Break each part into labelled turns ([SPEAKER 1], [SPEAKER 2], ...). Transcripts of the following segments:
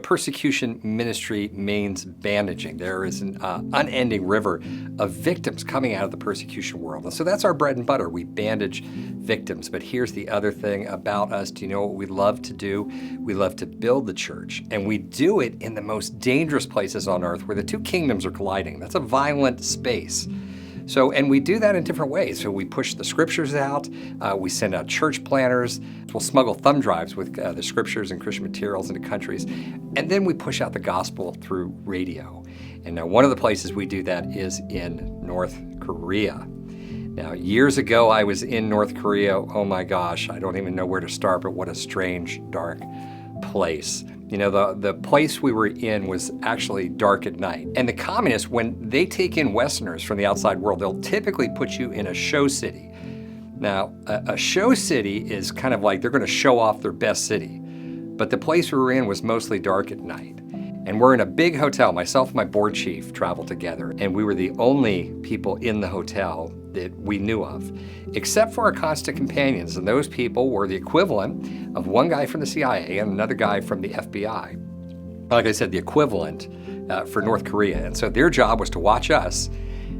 [SPEAKER 1] Persecution ministry means bandaging. There is an unending river of victims coming out of the persecution world. And so that's our bread and butter. We bandage victims. But here's the other thing about us. Do you know what we love to do? We love to build the church. And we do it in the most dangerous places on earth where the two kingdoms are colliding. That's a violent space. And we do that in different ways. So we push the scriptures out, we send out church planners, we'll smuggle thumb drives with the scriptures and Christian materials into countries, and then we push out the gospel through radio. And now one of the places we do that is in North Korea. Now, years ago, I was in North Korea. Oh my gosh, I don't even know where to start, but what a strange, dark place. The place we were in was actually dark at night. And the communists, when they take in Westerners from the outside world, they'll typically put you in a show city. Now, a show city is kind of like they're going to show off their best city. But the place we were in was mostly dark at night. And we're in a big hotel. Myself and my board chief traveled together, and we were the only people in the hotel that we knew of, except for our constant companions. And those people were the equivalent of one guy from the CIA and another guy from the FBI. Like I said, the equivalent for North Korea. And so their job was to watch us,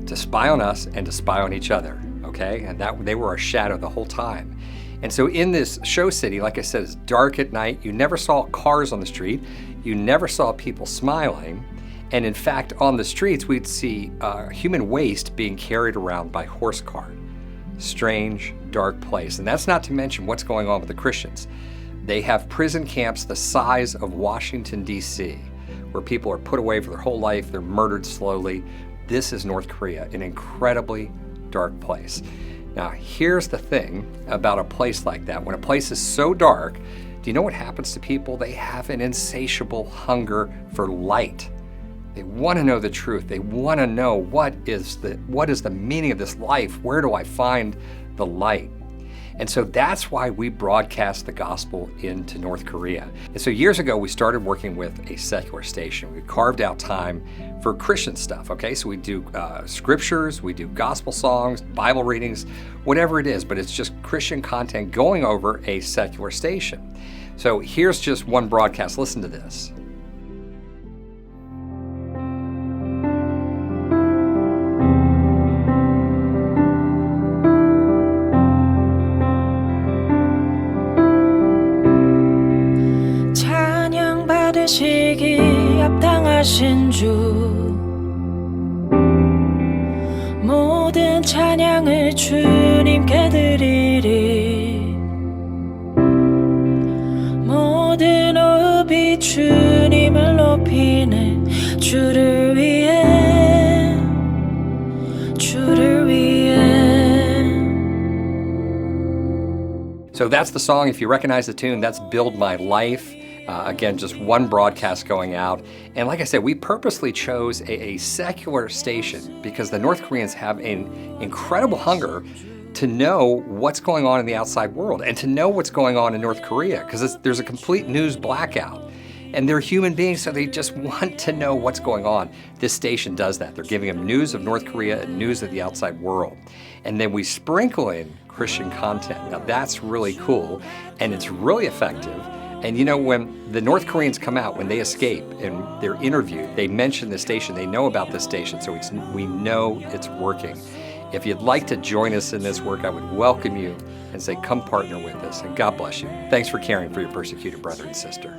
[SPEAKER 1] to spy on us, and to spy on each other, okay? And they were our shadow the whole time. And so in this show city, like I said, it's dark at night. You never saw cars on the street. You never saw people smiling. And in fact, on the streets, we'd see human waste being carried around by horse cart. Strange, dark place. And that's not to mention what's going on with the Christians. They have prison camps the size of Washington, D.C., where people are put away for their whole life. They're murdered slowly. This is North Korea, an incredibly dark place. Now, here's the thing about a place like that. When a place is so dark, do you know what happens to people? They have an insatiable hunger for light. They want to know the truth. They want to know what is the meaning of this life? Where do I find the light? And so that's why we broadcast the gospel into North Korea. And so years ago, we started working with a secular station. We carved out time for Christian stuff, okay? So we do scriptures, we do gospel songs, Bible readings, whatever it is, but it's just Christian content going over a secular station. So here's just one broadcast. Listen to this.
[SPEAKER 2] 받으시기 합당하신 주 모든 찬양을 주님께 드리리 모든 호흡이 주님을 높이네 주를 위해 주를 위해.
[SPEAKER 1] So that's the song. If you recognize the tune, that's Build My Life. Again, just one broadcast going out. And like I said, we purposely chose a secular station because the North Koreans have an incredible hunger to know what's going on in the outside world and to know what's going on in North Korea because there's a complete news blackout. And they're human beings, so they just want to know what's going on. This station does that. They're giving them news of North Korea and news of the outside world. And then we sprinkle in Christian content. Now that's really cool, and it's really effective. And when the North Koreans come out, when they escape and they're interviewed, they mention the station, they know about this station, so we know it's working. If you'd like to join us in this work, I would welcome you and say, come partner with us, and God bless you. Thanks for caring for your persecuted brother and sister.